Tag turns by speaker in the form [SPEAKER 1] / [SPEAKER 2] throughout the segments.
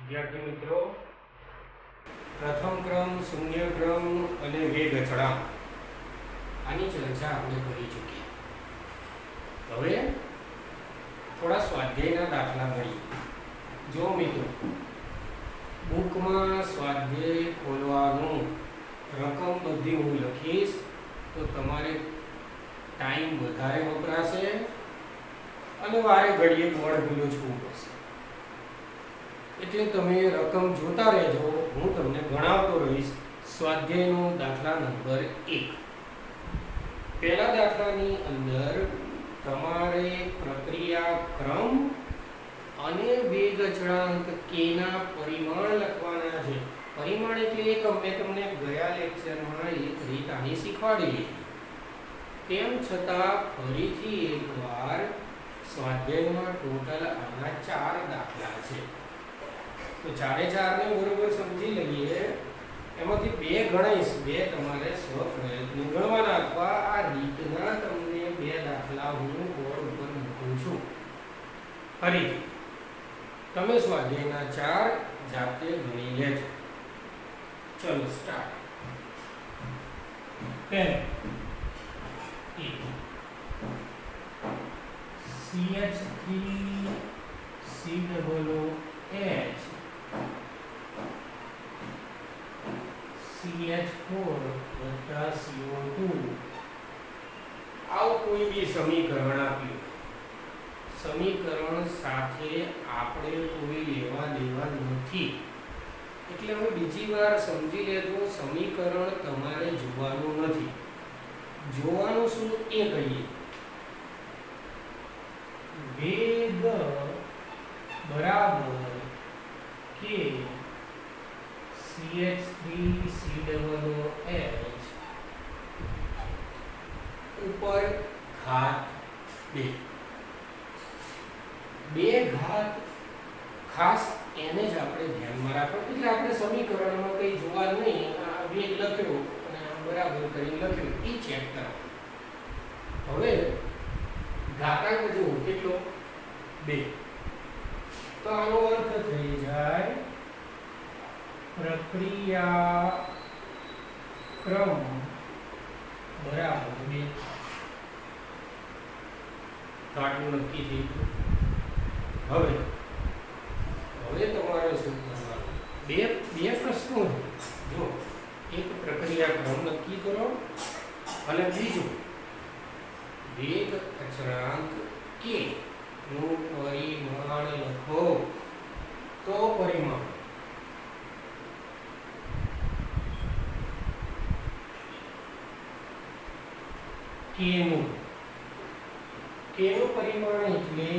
[SPEAKER 1] વિદ્યાર્થી મિત્રો, પ્રથમ ક્રમ, શૂન્ય ક્રમ અને વેગ અચળાંક આની ચર્ચા આપણે કરી ચૂક્યા. હવે થોડા સ્વાધ્યાયના દાખલા ગણીએ. જો મિત્રો, બુકમાં સ્વાધ્યાય ખોલવાનું રકમ બધી હું લખીશ તો તમારે ટાઈમ વધારે વપરાશે અને વારે ઘડીએ ગોળ ભૂલો જોવું પડશે. એટલે તમે રકમ જોતા રહેજો, હું તમને ગણાવતો રહીશ. સ્વાધ્યાયનો દાખલા નંબર 1. પહેલા દાખલાની અંદર તમારે પ્રક્રિયા ક્રમ અને વેગ અચળાંક કેના પરિમાણ લખવાના છે. પરિમાણ એટલે એક મેં તમને ગયા લેક્ચરમાં એક રીત આની શીખવાડી. તેમ છતાં ફરીથી એકવાર સ્વાધ્યાયમાં ટોટલ આના 4 દાખલા છે. તો 4 ને બરોબર સમજી લઈએ. એમાંથી 2 ગણાઈશ, 2 તમારે સ્વપ્રયત્ન ગણવાના અથવા આ રીતના તમને 2 દાખલા હું બોર્ડ ઉપર મૂકું છું. ફરીથી તમે સ્વાધ્યાયના 4 જાતે ગણી લેજો. ચલો સ્ટાર્ટ. પહેલું CH3COOH CH4 વત્તા CO2 આવું કોઈ બી સમીકરણ આપ્યું. સમીકરણ સાથે આપણે કોઈ લેવા દેવા નથી. એટલે હવે બીજી વાર સમજી લેજો, સમીકરણ તમારે જોવાનું નથી. જોવાનું શું એ કહીએ. વેગ બરાબર કે CH3COOH ઉપર ઘાત 2. 2 ઘાત ખાસ એને જ આપણે ધ્યાનમાં રાખો. એટલે આપણે સમીકરણમાં કંઈ જોવાનું નહીં. આ વેગ લખ્યો અને આ બરાબર કરીને લખ્યું એ ચેક કરો. હવે ઘાતાંક જુઓ કેટલો 2. તો આનો અર્થ થઈ જાય પ્રક્રિયા ક્રમ બરાબર 2. ઘાટનું નક્કી થઈ ગયું. હવે તમારે શું કરવાનું? બે પ્રશ્નો છે. જો એક પ્રક્રિયા ક્રમ નક્કી કરો અને બીજું વેગ અચળાંક કે નું પરિમાણ લખો. તો પરિમાણ કેનું પરિમાણ એટલે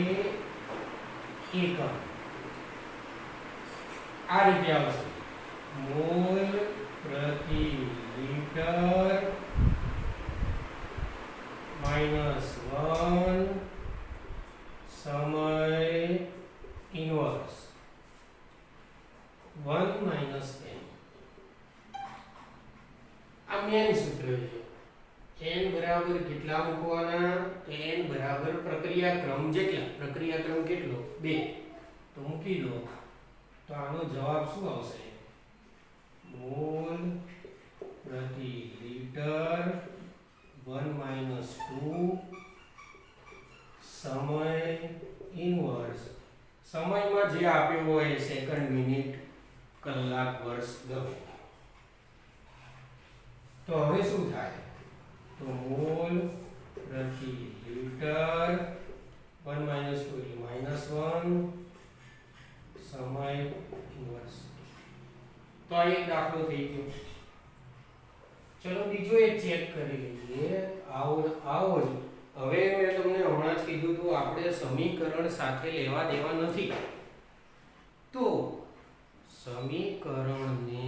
[SPEAKER 1] એકમ. આ રીતે આવશે મોલ પ્રતિ લિટર -1 સમય ઇન્વર્સ 1 - n. આ મેન સૂત્ર છે. n બરાબર કેટલા મૂકવાના? તો n બરાબર પ્રક્રિયા ક્રમ જેટલા. પ્રક્રિયા ક્રમ કેટલો? 2. તો મૂકી દો. તો આનો જવાબ શું આવશે? મોલ પ્રતિ લિટર 1 - 2 સમય ઇન્વર્સ. સમયમાં જે આપ્યો હોય સેકન્ડ, મિનિટ, કલાક, વર્ષ, ગમે. તો હવે શું થાય? તો મોલ પ્રતિ લિટર 1 - 2 એટલે -1 સમય ઇન્વર્સ. તો આ એક દાખલો થઈ ગયો. ચલો બીજો એક ચેક કરી લઈએ. આવો જ. હવે મેં તમને હમણાં જ કીધું હતું આપણે સમીકરણ સાથે લેવા દેવા નથી. તો સમીકરણને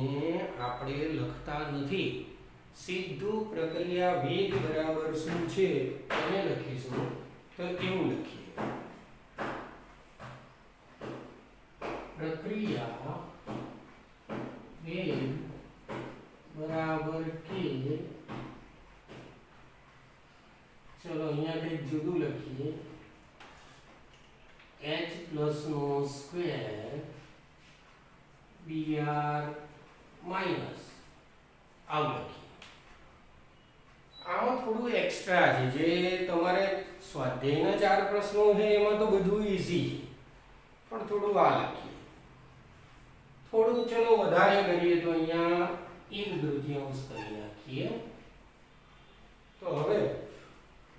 [SPEAKER 1] આપણે લખતા નથી. સીધું પ્રક્રિયા વેગ બરાબર શું છે એને લખીશું. તો એવું લખીએ, પ્રક્રિયા વેગ બરાબર કે, ચલો અહીંયા કંઈક જુદું લખીએ, h + નો સ્ક્વેર br માઇનસ આવું લખીએ. આમાં થોડું એક્સ્ટ્રા છે, જે તમારે સ્વાધ્યાયના 4 પ્રશ્નો છે એમાં તો બધું ઈઝી છે, પણ થોડું આ લખીએ. થોડું ચલો વધારે કરીએ તો અહીંયા 1/2 કરી નાખીએ. તો હવે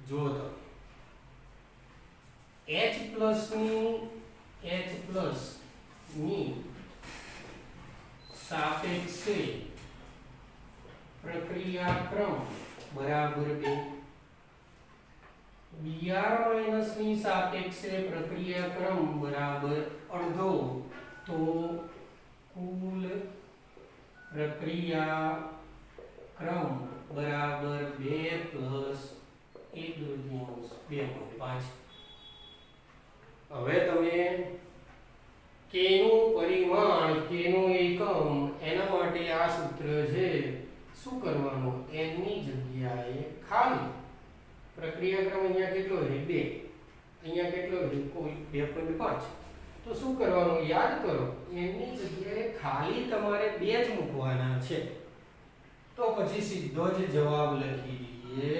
[SPEAKER 1] જો તમે H ની સાપેક્ષે પ્રક્રિયા ક્રમ બરાબર 2, Br ની સાપેક્ષે પ્રક્રિયા ક્રમ બરાબર અડધો, તો કુલ પ્રક્રિયા ક્રમ બરાબર 2 + 1/2 2.5. હવે તમે k નું પરિમાણ, k નું એકમ, એના માટે આ સૂત્ર છે. શું કરવાનું? n ની જગ્યાએ ખાલી પ્રક્રિયા ક્રમ અહીંયા કેટલો છે? 2, અહીંયા કેટલો છે? કોઈ 2.5. તો શું કરવાનું? યાદ કરો, n ની જગ્યાએ ખાલી તમારે 2 જ મૂકવાના છે. તો પછી સીધો જ જવાબ લખી દઈએ,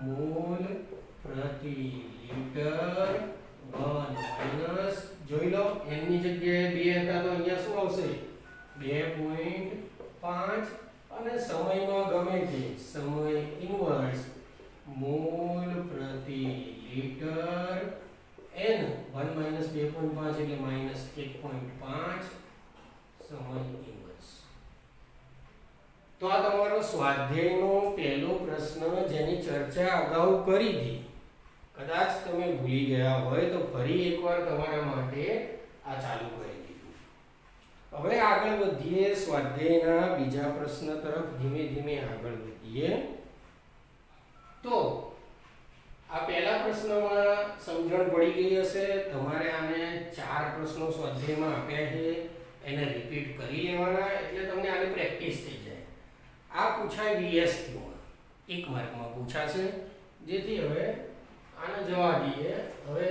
[SPEAKER 1] મોલ પ્રતિ લિટર 1 - જોઈ લો, n ની જગ્યાએ 2 હતા તો અહીંયા શું આવશે? 2.5. અને સમયમાં ગમે તે સમય ઇન્વર્સ મોલ પ્રતિ લિટર n 1 - 2.5 એટલે -1.5 સમય ઇન્વર્સ. તો આ તમારો સ્વાધ્યાયનો પહેલો પ્રશ્ન, જેની ચર્ચા અગાઉ કરી હતી. કદાચ તમે ભૂલી ગયા હોય તો ફરી એકવાર તમારા માટે આ ચાલુ કરી દીધું. હવે આગળ વધીએ સ્વાધ્યાયના બીજા પ્રશ્ન તરફ. ધીમે ધીમે આગળ વધીએ. તો આ પહેલા પ્રશ્નમાં સમજણ પડી ગઈ હશે. તમારે આને 4 પ્રશ્નો સ્વાધ્યાયમાં આપ્યા છે, એને રિપીટ કરી લેવાના, એટલે તમને આની પ્રેક્ટિસ થઈ જાય. આ પૂછાય VSQ માં, 1 માર્કમાં પૂછાશે. જેથી હવે આને જવા દઈએ. હવે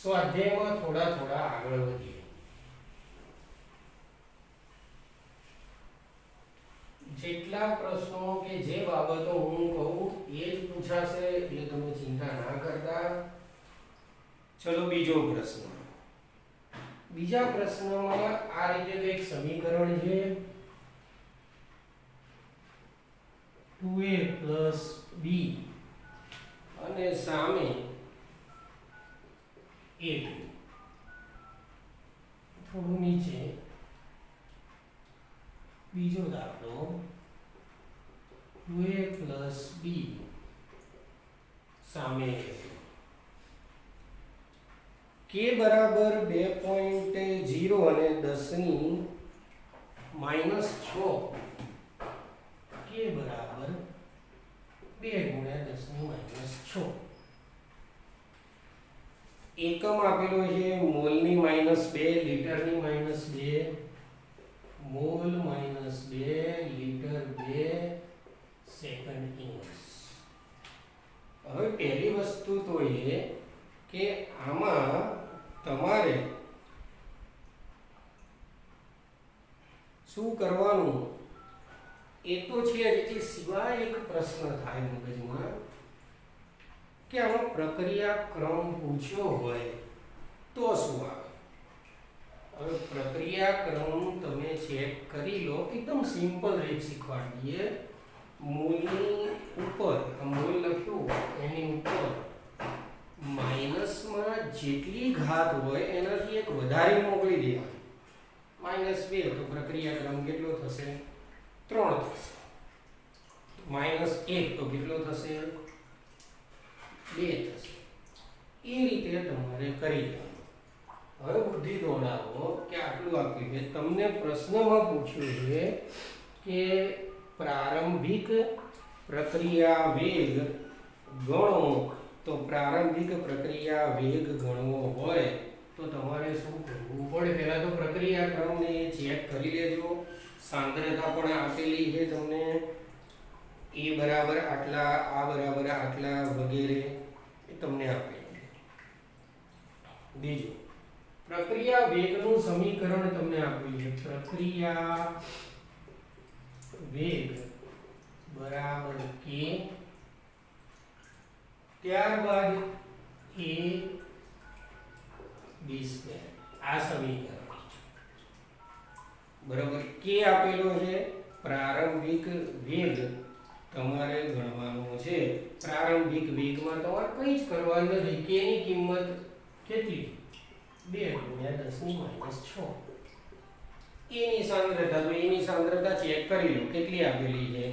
[SPEAKER 1] સ્વાધ્યાયમાં થોડા આગળ વધીએ. જેટલા પ્રશ્નો કે જે બાબતો હું કહું એ જ પૂછાશે, એટલે તમે ચિંતા ના કરતા. ચલો બીજો પ્રશ્ન. બીજા પ્રશ્નમાં આ રીતે એક સમીકરણ છે, 2a + b અને સામે a2. થોડું નીચે બીજો દાખલો, 2a + b સામે a2. k બરાબર 2.0 અને 10 ની -6. k બરાબર 2 × 10 ની -6. એકમ આપેલો છે મોલની -2, લીટરની -2, મોલ -2 લીટર 2 સેકન્ડ ઇન્વર્સ. હવે પહેલી વસ્તુ તો એ કે આમાં તમારે શું કરવાનું એ તો છે જ. એ સિવાય એક પ્રશ્ન થાય મગજમાં કે આમાં પ્રક્રિયા ક્રમ પૂછ્યો હોય તો શું આવે. હવે પ્રક્રિયા ક્રમ તમે ચેક કરી લો. એકદમ સિમ્પલ રીત શીખવાડીએ. મૂળની ઉપર મૂળ લખ્યું એની ઉપર માઈનસમાં જેટલી ઘાત હોય એનાથી એક વધારે મોકલી દેવાની. -2 તો પ્રક્રિયા ક્રમ કેટલો થશે? 3 થશે. -1 તો કેટલો થશે? 2 થશે. એ રીતે તમારે કરી દેવાનું. હવે બુદ્ધિ દોડાવો કે આટલું આપ્યું છે તમને પ્રશ્નમાં પૂછ્યું છે કે પ્રારંભિક પ્રક્રિયા વેગ ગણો. તો પ્રારંભિક પ્રક્રિયા વેગ ગણવો હોય તો તમારે શું કરવું પડે? પહેલા તો પ્રક્રિયા ક્રમને ચેક કરી લેજો. સાંદ્રતા પણ આપેલી છે તમને, એ બરાબર આટલા, આ બરાબર આટલા વગેરે એ તમને આપેલું છે. બીજું, પ્રક્રિયા વેગનું સમીકરણ તમને આપ્યું છે. પ્રક્રિયા વેગ બરાબર k, ત્યારબાદ a b². આ સમીકરણ બરાબર. k આપેલો છે. પ્રારંભિક વેગ તમારે ગણવાનો છે. પ્રારંભિક વેગમાં તમારે કંઈ જ કરવાનું નથી. k ની કિંમત કેટલી? 2 × 10⁻6. a ની સાંદ્રતા, તો a ની સાંદ્રતા ચેક કરી લો કેટલી આપેલી છે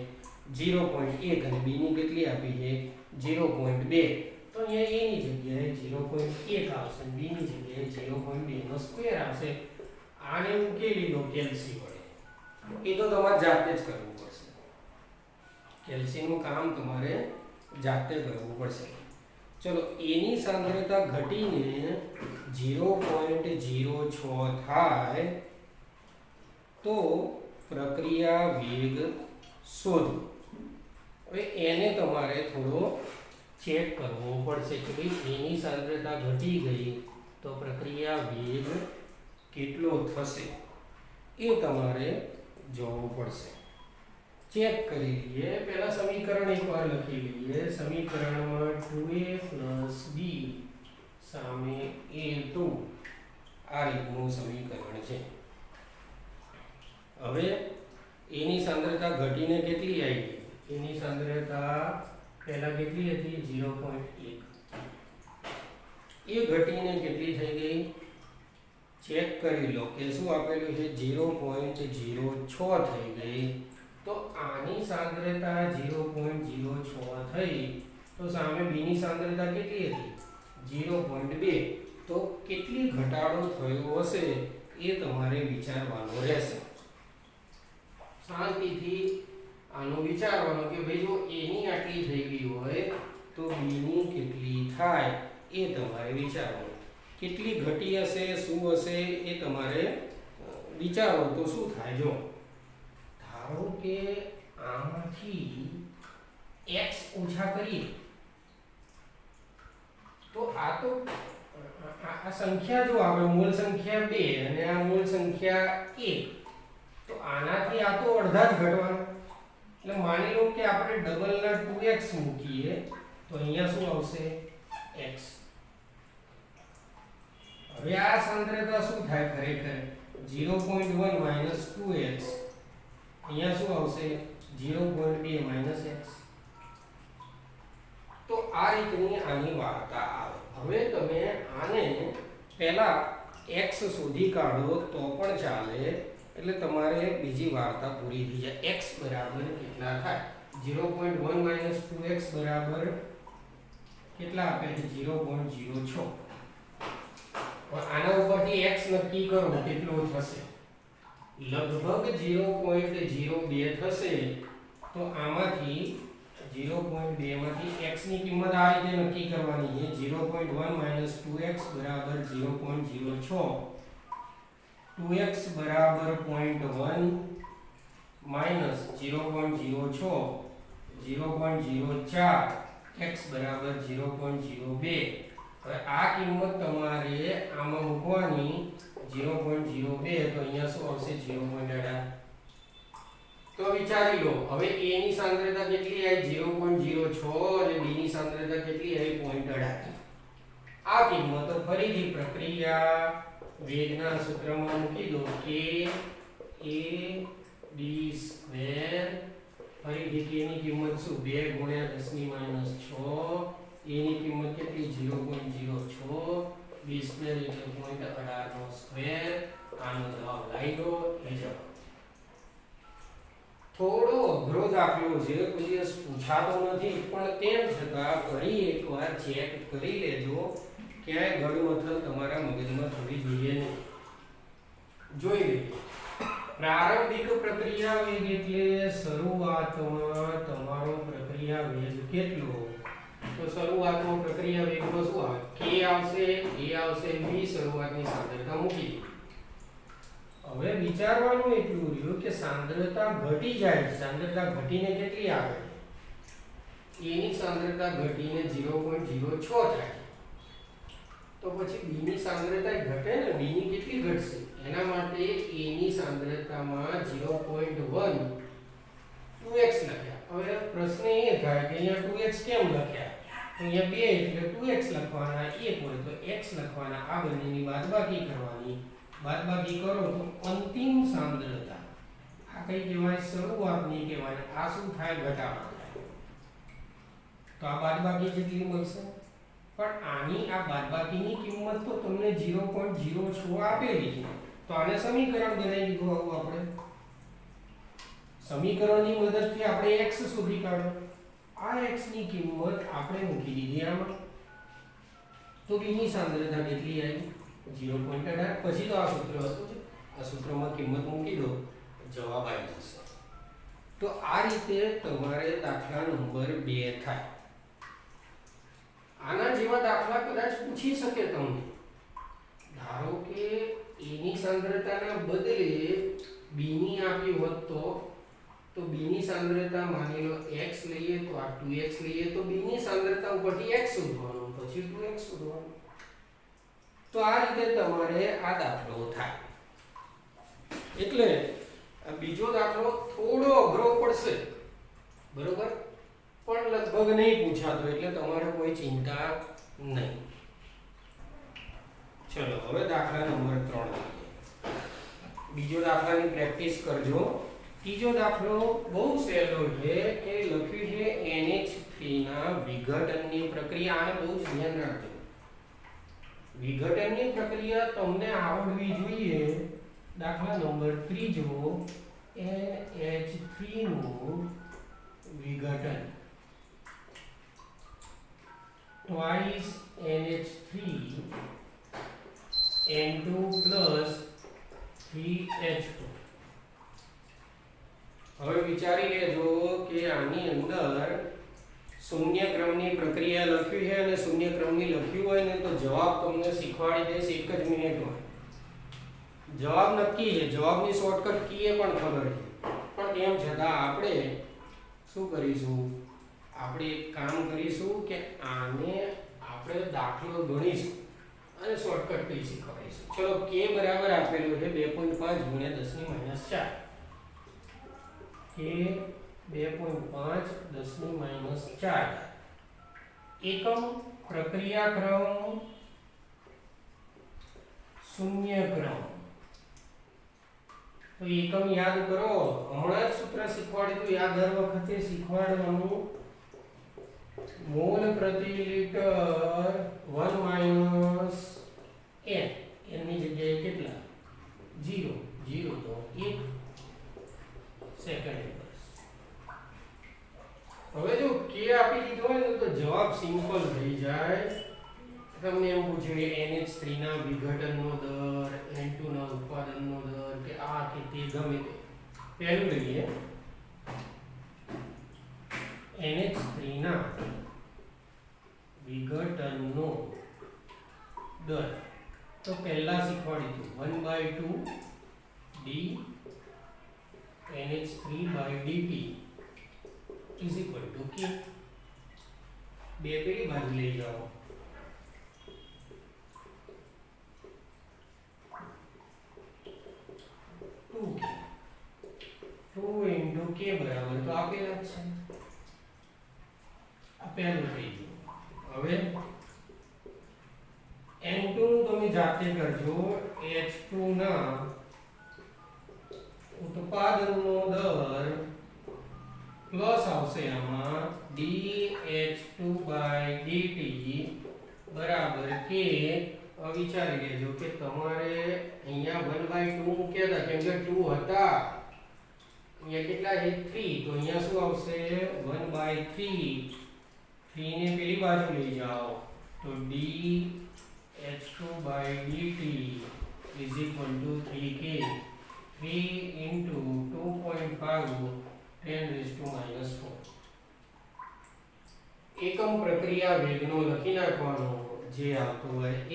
[SPEAKER 1] 0.1 અને b ની કેટલી આપી છે 0.2. તો અહીંયા a ની જગ્યાએ 0.1 આવશે, b ની જગ્યાએ 0.2 નો સ્ક્વેર આવશે. આને ઉકેલી લો કેલ્સી વડે. એ તો તમારે જાતે જ કરવું પડશે. કેલ્સીનું કામ તમારે જાતે કરવું પડશે. ચલો, a ની સાંદ્રતા ઘટીને 0.06 થાય તો પ્રક્રિયા વેગ શોધો. હવે એને તમારે થોડો ચેક કરવો પડશે કે ભાઈ a ની સાંદ્રતા ઘટી ગઈ તો પ્રક્રિયા વેગ કેટલો થશે એ તમારે જોવું પડશે. ચેક કરી લઈએ. પહેલા સમીકરણ એકવાર લખી લઈએ. સમીકરણમાં 2a + b સામે a2 આ રીતનું સમીકરણ છે. હવે a ની સાંદ્રતા ઘટીને કેટલી આવી ગઈ? a ની સાંદ્રતા પહેલા કેટલી હતી 0.1. એ ઘટીને કેટલી થઈ ગઈ ચેક કરી લો કે શું આપેલું છે 0.06 થઈ ગઈ. તો આની સાંદ્રતા 0.06 થઈ તો સામે b ની સાંદ્રતા કેટલી હતી 0.2. તો કેટલી ઘટાડો થયો હશે એ તમારે વિચારવાનો રહેશે. શાંતિથી આનું વિચારવાનું કે ભાઈ જો a ની આટલી થઈ ગઈ હોય તો b ની કેટલી થાય એ તમારે વિચારવાનું. કેટલી ઘટી હશે, શું હશે એ તમારે વિચારો તો શું થાય. જો ધારો કે આમાંથી x ઓછા કરીએ તો આ તો આ સંખ્યા જો આપણે મૂળ સંખ્યા 2 અને આ મૂળ સંખ્યા 1, તો આનાથી આ તો અડધા જ ઘટવાના. એટલે માની લો કે આપણે ડબલ ના 2x મૂકીએ તો અહીંયા શું આવશે x. હવે આ સાંદ્રતા શું થાય ખરેખર 0.1 - 2x. અહીંયા શું આવશે 0.2 - x. તો આ રીતની આની વાર્તા આવે. હવે તમે આને પહેલા x શોધી કાઢો તો પણ ચાલે. એટલે તમારે બીજી વાર્તા પૂરી થઈ જાય. x બરાબર કેટલા થાય 0.1 - 2x બરાબર કેટલા આપે છે 0.06. આના ઉપરથી x નક્કી કરો કેટલો થશે. લગભગ 0.02 થશે. તો આમાંથી 0.2 માંથી x ની કિંમત આ રીતે નક્કી કરવાની છે 0.1 - 2x બરાબર 0.06. 2x બરાબર 0.1 માઈનસ 0.06 0.04, x બરાબર 0.02. હવે આ કિંમત તમારે આમાં મૂકવાની 0.02. તો અહીંયા શું આવશે 0.18. તો વિચારી લો હવે a ની સાંદ્રતા કેટલી આવી 0.06 અને b ની સાંદ્રતા કેટલી આવી 0.18. આ કિંમતો ફરીથી પ્રક્રિયા વેગના સૂત્રમાં મૂકી દો કે a b². ફરીથી k ની કિંમત શું 2 × 10⁻6. a ની કિંમત કેટલી 0.06, b² એટલે 0.18 નો સ્ક્વેર. આનો જવાબ લઈ લો એ જવાબ. થોડો અઘરો દાખલો છે, કોઈ દિવસ પૂછાતો નથી, પણ તેમ છતાં ફરી એકવાર ચેક કરી લેજો. ક્યાંય ગડમથલ તમારા મગજમાં થવી જોઈએ નહીં. જોઈ લઈએ. પ્રારંભિક પ્રક્રિયા વેગ એટલે શરૂઆતમાં તમારો પ્રક્રિયા વેગ કેટલો. તો શરૂઆતમાં પ્રક્રિયા વેગમાં શું આવે k આવશે, a આવશે, b શરૂઆતની સાંદ્રતા મૂકી. હવે વિચારવાનું એટલું રહ્યું કે સાંદ્રતા ઘટી જાય. સાંદ્રતા ઘટીને કેટલી આવે a ની સાંદ્રતા ઘટીને 0.06 થાય. તો પછી b ની સાંદ્રતા ઘટે ને, b ની કેટલી ઘટશે? એના માટે a ની સાંદ્રતામાં 0.1 2x લખ્યા. હવે પ્રશ્ન એ થાય કે અહીંયા 2x કેમ લખ્યા? તો અહીંયા 2 એટલે 2x લખવાના, 1 હોય તો x લખવાના. આ બંનેની બાદબાકી કરવાની. બાદબાકી કરો તો અંતિમ સાંદ્રતા, આ કઈ કહેવાય? શરૂઆતની કહેવાય. આ શું થાય? ઘટાડો થાય. તો આ બાદબાકી જેટલી મળશે. પણ આની આ બાદબાકીની કિંમત તો તમને 0.06 આપેલી છે. તો આને સમીકરણ બનાવી દીધું આવું આપણે. સમીકરણની મદદથી આપણે x શોધી કાઢો. આ x ની કિંમત આપણે મૂકી દીધી આમાં. તો b ની સાંદ્રતા કેટલી આવી? 0.18. પછી તો આ સૂત્ર હતું, આ સૂત્રમાં કિંમત મૂકી દો, જવાબ આવી જશે. તો આ રીતે તમારે દાખલા નંબર 2 થાય. આના જેવા દાખલા કદાચ પૂછી શકે તમને. ધારો કે a ની સાંદ્રતાના બદલે b ની આપી હોત તો b ની સાંદ્રતા માની લો x લઈએ તો આ 2x લઈએ તો b ની સાંદ્રતા ઉપરથી x શોધવાનું, પછી 2x શોધવાનું. તો આ રીતે તમારે આ દાખલો થાય. એટલે બીજો દાખલો થોડો અઘરો પડશે, બરોબર, પણ લગભગ નહીં પૂછાતો, એટલે તમારે કોઈ ચિંતા નહીં. ચલો હવે દાખલા નંબર 3 બીજો દાખલાની પ્રેક્ટિસ કરજો. ત્રીજો દાખલો બહુ સહેલો છે. કે લખ્યું છે NH3 ના વિઘટનની પ્રક્રિયા. આને બહુ જ ધ્યાન રાખજો. વિઘટનની પ્રક્રિયા તમને આવડવી જોઈએ. દાખલા નંબર 3 NH3 નું વિઘટન. twice NH3 N2 plus 3H2. હવે વિચારી લેજો કે આની અંદર શૂન્ય ક્રમની પ્રક્રિયા લખી છે અને શૂન્ય ક્રમની લખ્યું હોય ને તો જવાબ તમને શીખવાડી દઈશ 1 જ મિનિટમાં. જવાબ નક્કી છે, જવાબની શોર્ટકટ કી એ પણ ખબર છે. પણ તેમ છતાં આપણે શું કરીશું? આપણે એક કામ કરીશું કે આને આપણે દાખલો ગણીશું અને શોર્ટકટ કી શીખવાડીશું. ચલો k બરાબર આપેલું છે 2.5 × 10⁻⁴. k 2.5 10⁻⁴. એકમ પ્રક્રિયા ક્રમ શૂન્ય ક્રમ. તો એકમ યાદ કરો, હમણાં જ સૂત્ર શીખવાડ્યું હતું, યાદ દર વખતે શીખવાડવાનું. મોલ પ્રતિ લિટર 1 - n. n ની જગ્યાએ કેટલા? 0. 0 તો 1 સેકન્ડ. હવે જો k આપી દીધો હોય ને તો જવાબ સિમ્પલ થઈ જાય. તમને એમ પૂછ્યું NH3 ના વિઘટનનો દર, N2 ના ઉત્પાદનનો દર, કે આ કે તે ગમે તે. પહેલું લઈએ NH3 ના વિઘટનનો દર. તો પહેલા શીખવાડી દીધું 1/2 d NH3/dt is equal to k. બે પેલી બાજુ લઈ જાઓ. 2k 2 × k બરાબર તો આપેલા છે. આ પહેલું થઈ ગયું. હવે N2 તમે જાતે કરજો. H2 ના ઉત્પાદનનો દર પ્લસ આવશે આમાં dH2/dt બરાબર k. વિચારી લેજો કે તમારે અહીંયા 1/2 મૂક્યા હતા કેમ કે 2 હતા, અહીંયા કેટલા છે 3, તો અહીંયા શું આવશે 1/3. 3 ને પેલી બાજુ લઈ જાઓ તો dH2/dt is equal to 3k. 3 × 2.5 10⁻⁴. એકમ પ્રક્રિયા વેગનો લખી નાખવાનો જે આવતો હોય એ,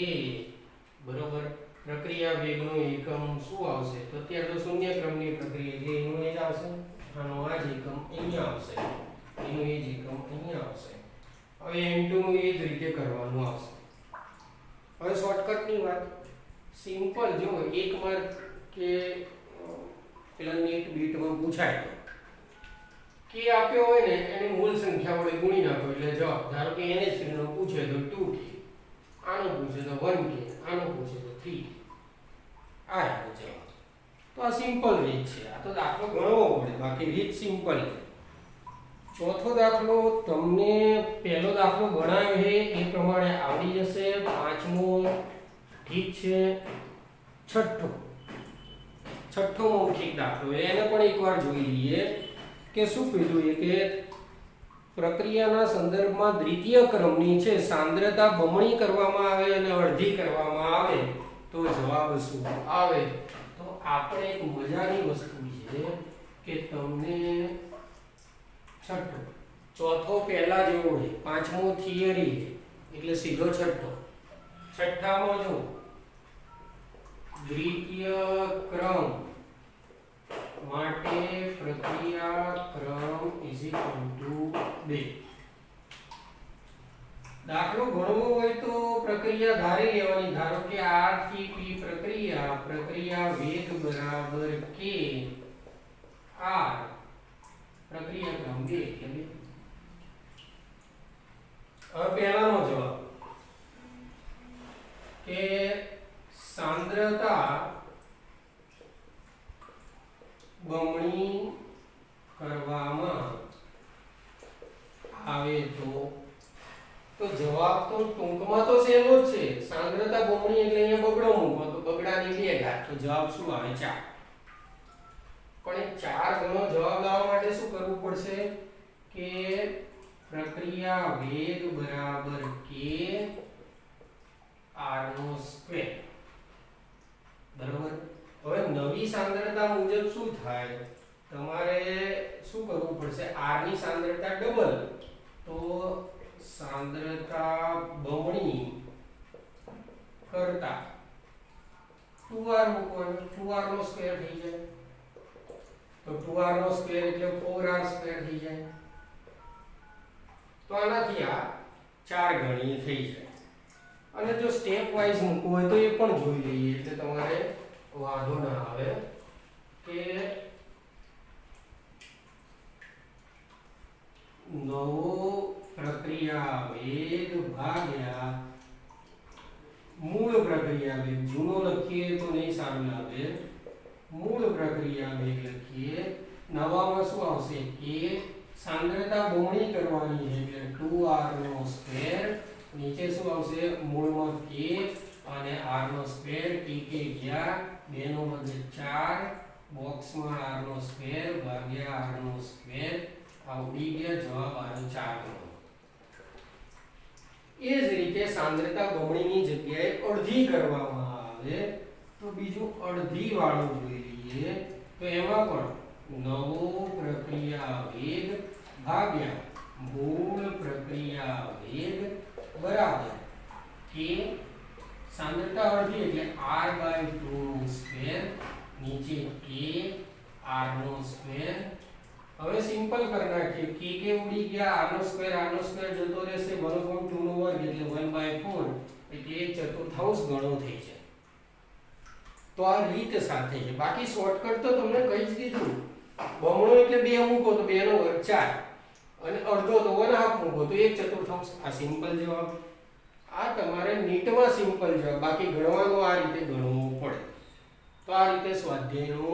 [SPEAKER 1] બરોબર. પ્રક્રિયા વેગનો એકમ શું આવશે? તો અત્યારે તો શૂન્ય ક્રમની પ્રક્રિયા છે, એનું એ જ આવશે. આનો આ જ એકમ અહીંયા આવશે, એનું એ જ એકમ અહીંયા આવશે. હવે N2 નું એ જ રીતે કરવાનું આવશે. 2 × 10⁻⁴ × 10⁻⁴ × 3 × 2.5 10⁻⁴. 1 × 2 = 2, 2 × 3 = 3, 3 × 2 = 6. 6 × 2 = 24. 6 × 2 = 24. એકમ હવે શોર્ટકટની વાત, સિમ્પલ જો એક માર્ક કે પેલા નેટ બીટમાં પૂછાય કે આપ્યો હોય ને એની મૂળ સંખ્યા વડે ગુણી નાખો એટલે જવાબ. ધારો કે NH3 નો પૂછે તો 2k, આનો પૂછે તો 1k, આનો પૂછે તો 3k. આ એનો જવાબ. તો આ સિમ્પલ રીત છે. આ તો દાખલો ગણવો પડે, બાકી રીત સિમ્પલ છે. ચોથો દાખલો તમને પહેલો દાખલો ગણાયો છે એ પ્રમાણે આવડી જશે. પાંચમો ઠીક છે. છઠ્ઠો મૌખિક દાખલો એને પણ એકવાર જોઈ લઈએ કે શું કીધું છે કે પ્રક્રિયાના સંદર્ભમાં દ્વિતીય ક્રમની છે સાંદ્રતા બમણી કરવામાં આવે અને અડધી કરવામાં આવે તો જવાબ શું આવે. તો આપણે એક મજાની વસ્તુ છે કે તમને છઠ્ઠો, ચોથો પહેલા જેવો છે, પાંચમો થિયરી એટલે સીધો છઠ્ઠો. છઠ્ઠામાં જો દ્વિતીય ક્રમ માટે પ્રક્રિયા ક્રમ = 2. દાખલો ગણવો હોય તો પ્રક્રિયા ધારી લેવાની. ધારો કે R થી P પ્રક્રિયા વેગ બરાબર k R પ્રક્રિયા ક્રમ 2 એટલે 2. હવે પહેલાનો જવાબ કે સાંદ્રતા બમણી કરવામાં આવે તો જવાબ તો ટૂંકમાં તો સેમ જ છે. સાંદ્રતા બમણી એટલે અહીંયા બગડો મૂકો તો બગડાની 2 ઘાત, તો જવાબ શું આવે 4. પણ એ 4 ગણો જવાબ લાવવા માટે શું કરવું પડશે કે પ્રક્રિયા વેગ બરાબર k r². બરાબર. હવે નવી સાંદ્રતા મુજબ શું થાય, તમારે શું કરવું પડશે, r ની સાંદ્રતા ડબલ તો સાંદ્રતા બમણી કરતા 2r મૂકવાનું, 2r નો સ્ક્વેર થઈ જાય તો 2r નો સ્ક્વેર એટલે 4r² થઈ જાય. તો આનાથી આ 4 ગણી થઈ જાય. અને જો સ્ટેપ વાઇઝ મૂકવું હોય તો એ પણ જોઈ લઈએ એટલે તમારે વાંધો ના આવે કે નવો પ્રક્રિયા વેગ ભાગ્યા મૂળ પ્રક્રિયા વેગ. જૂનો લખીએ તો નહીં સારું લાગે, મૂળ પ્રક્રિયા વેગ લખીએ. નવામાં શું આવશે કે સાંદ્રતા બમણી કરવાની છે એટલે 2r². નીચે શું આવશે મૂળમાં k અને r² tk ગયા 2 નો બદલે 4 બોક્સમાં r² ભાગ્યા r². આ ઉડી ગયા, જવાબ આવ્યો 4 ગણો. એ જ રીતે સાંદ્રતા બમણીની જગ્યાએ અડધી કરવામાં આવે તો બીજું અડધી વાળું જોઈ લઈએ. તો એમાં પણ નવો પ્રક્રિયા વેગ ભાગ્યા મૂળ પ્રક્રિયા વેગ બરાબર k સાંદ્રતા અડધી એટલે r/2² નીચે k r². હવે સિમ્પલ કરી નાખીએ. k ઉડી ગયા, r² જતો રહેશે 1/2 નો વર્ગ એટલે 1/4 એટલે 1/4 ગણો થઈ જાય. તો આ રીત સાથે છે. બાકી શોર્ટકટ તો તમને કહી જ દીધું. બમણો એટલે 2 મૂકો તો 2 નો વર્ગ 4 અને અડધો તો 1/2 મૂકો તો 1/4. આ સિમ્પલ જવાબ. આ તમારે નીટમાં સિમ્પલ જવાબ, બાકી ગણવાનો આ રીતે ગણવું પડે. તો આ રીતે સ્વાધ્યાયનો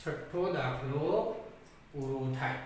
[SPEAKER 1] છઠ્ઠો દાખલો પૂરો થાય.